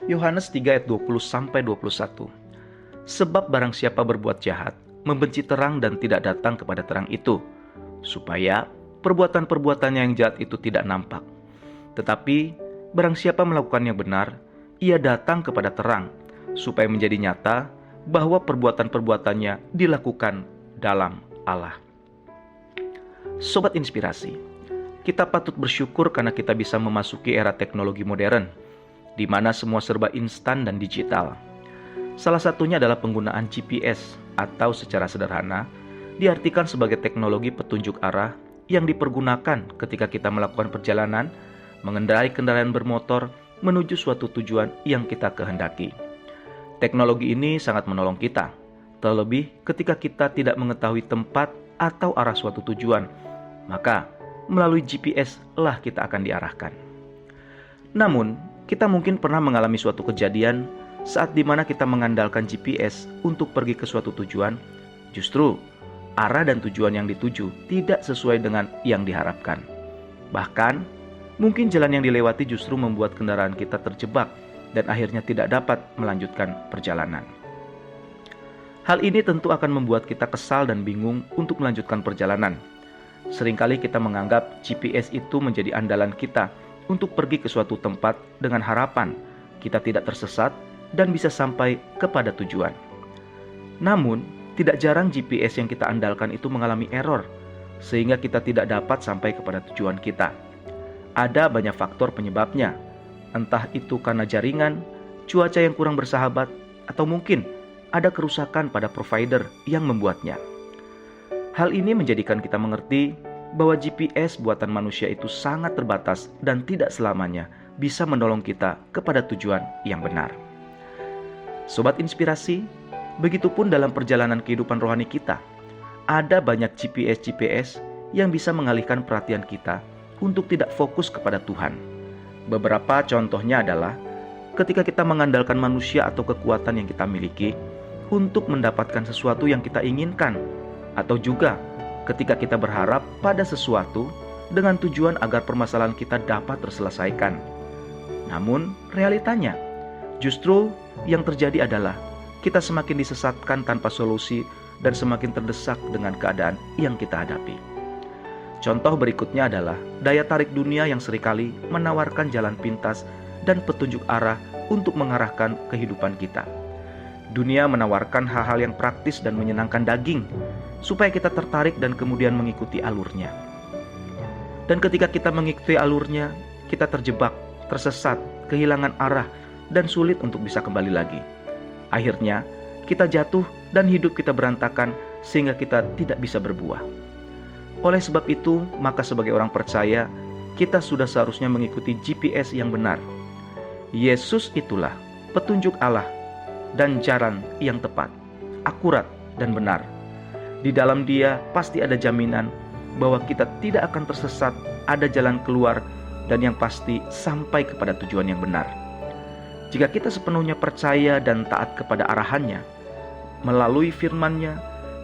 Yohanes 3 ayat 20-21. Sebab barang siapa berbuat jahat, membenci terang dan tidak datang kepada terang itu, supaya perbuatan-perbuatannya yang jahat itu tidak nampak. Tetapi barang siapa melakukan yang benar, ia datang kepada terang, supaya menjadi nyata bahwa perbuatan-perbuatannya dilakukan dalam Allah. Sobat Inspirasi, kita patut bersyukur karena kita bisa memasuki era teknologi modern, di mana semua serba instan dan digital. Salah satunya adalah penggunaan GPS, atau secara sederhana, diartikan sebagai teknologi petunjuk arah yang dipergunakan ketika kita melakukan perjalanan, mengendarai kendaraan bermotor menuju suatu tujuan yang kita kehendaki. Teknologi ini sangat menolong kita, terlebih ketika kita tidak mengetahui tempat atau arah suatu tujuan, maka melalui GPS lah kita akan diarahkan. Namun, kita mungkin pernah mengalami suatu kejadian saat dimana kita mengandalkan GPS untuk pergi ke suatu tujuan, justru arah dan tujuan yang dituju tidak sesuai dengan yang diharapkan. Bahkan, mungkin jalan yang dilewati justru membuat kendaraan kita terjebak dan akhirnya tidak dapat melanjutkan perjalanan. Hal ini tentu akan membuat kita kesal dan bingung untuk melanjutkan perjalanan. Seringkali kita menganggap GPS itu menjadi andalan kita untuk pergi ke suatu tempat dengan harapan kita tidak tersesat dan bisa sampai kepada tujuan. Namun, tidak jarang GPS yang kita andalkan itu mengalami error, sehingga kita tidak dapat sampai kepada tujuan kita. Ada banyak faktor penyebabnya, entah itu karena jaringan, cuaca yang kurang bersahabat, atau mungkin ada kerusakan pada provider yang membuatnya. Hal ini menjadikan kita mengerti bahwa GPS buatan manusia itu sangat terbatas dan tidak selamanya bisa menolong kita kepada tujuan yang benar. Sobat Inspirasi, begitupun dalam perjalanan kehidupan rohani kita, ada banyak GPS yang bisa mengalihkan perhatian kita untuk tidak fokus kepada Tuhan. Beberapa contohnya adalah ketika kita mengandalkan manusia atau kekuatan yang kita miliki untuk mendapatkan sesuatu yang kita inginkan, atau juga ketika kita berharap pada sesuatu dengan tujuan agar permasalahan kita dapat terselesaikan. Namun, realitanya justru yang terjadi adalah kita semakin disesatkan tanpa solusi dan semakin terdesak dengan keadaan yang kita hadapi. Contoh berikutnya adalah daya tarik dunia yang seringkali menawarkan jalan pintas dan petunjuk arah untuk mengarahkan kehidupan kita. Dunia menawarkan hal-hal yang praktis dan menyenangkan daging, supaya kita tertarik dan kemudian mengikuti alurnya. Dan ketika kita mengikuti alurnya, kita terjebak, tersesat, kehilangan arah, dan sulit untuk bisa kembali lagi. Akhirnya, kita jatuh dan hidup kita berantakan sehingga kita tidak bisa berbuah. Oleh sebab itu, maka sebagai orang percaya, kita sudah seharusnya mengikuti GPS yang benar. Yesus itulah petunjuk Allah dan jalan yang tepat, akurat dan benar. Di dalam Dia pasti ada jaminan bahwa kita tidak akan tersesat, ada jalan keluar, dan yang pasti sampai kepada tujuan yang benar. Jika kita sepenuhnya percaya dan taat kepada arahannya, melalui firman-Nya,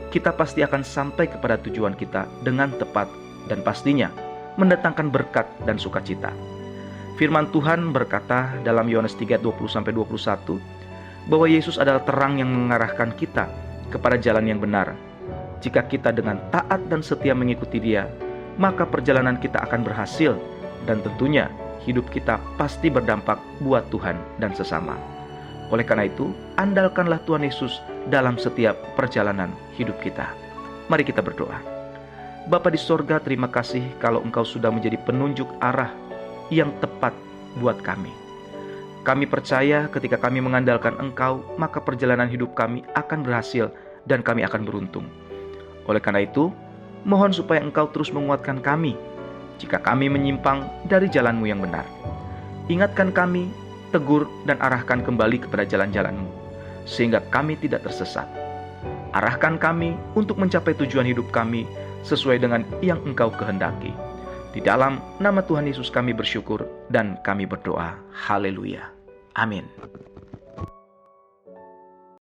kita pasti akan sampai kepada tujuan kita dengan tepat dan pastinya mendatangkan berkat dan sukacita. Firman Tuhan berkata dalam Yohanes 3 20-21 bahwa Yesus adalah terang yang mengarahkan kita kepada jalan yang benar. Jika kita dengan taat dan setia mengikuti Dia, maka perjalanan kita akan berhasil dan tentunya hidup kita pasti berdampak buat Tuhan dan sesama. Oleh karena itu, andalkanlah Tuhan Yesus dalam setiap perjalanan hidup kita. Mari kita berdoa. Bapa di sorga, terima kasih kalau Engkau sudah menjadi penunjuk arah yang tepat buat kami. Kami percaya ketika kami mengandalkan Engkau, maka perjalanan hidup kami akan berhasil dan kami akan beruntung. Oleh karena itu, mohon supaya Engkau terus menguatkan kami jika kami menyimpang dari jalan-Mu yang benar. Ingatkan kami, tegur dan arahkan kembali kepada jalan-jalan-Mu, sehingga kami tidak tersesat. Arahkan kami untuk mencapai tujuan hidup kami sesuai dengan yang Engkau kehendaki. Di dalam nama Tuhan Yesus kami bersyukur dan kami berdoa. Haleluya. Amin.